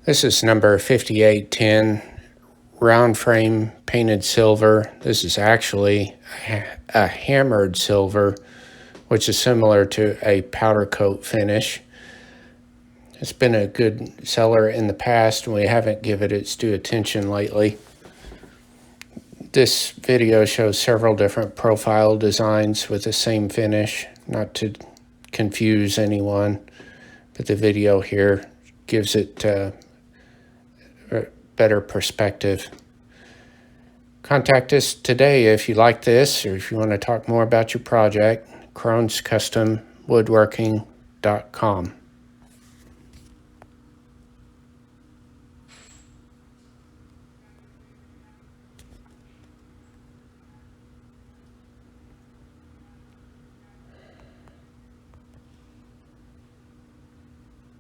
This is number 5810, round frame painted silver. This is actually a hammered silver, which is similar to a powder coat finish. It's been a good seller in the past, and we haven't given it its due attention lately. This video shows several different profile designs with the same finish, not to confuse anyone, but the video here gives it a better perspective. Contact us today if you like this, or if you want to talk more about your project, CronesCustomWoodworking.com.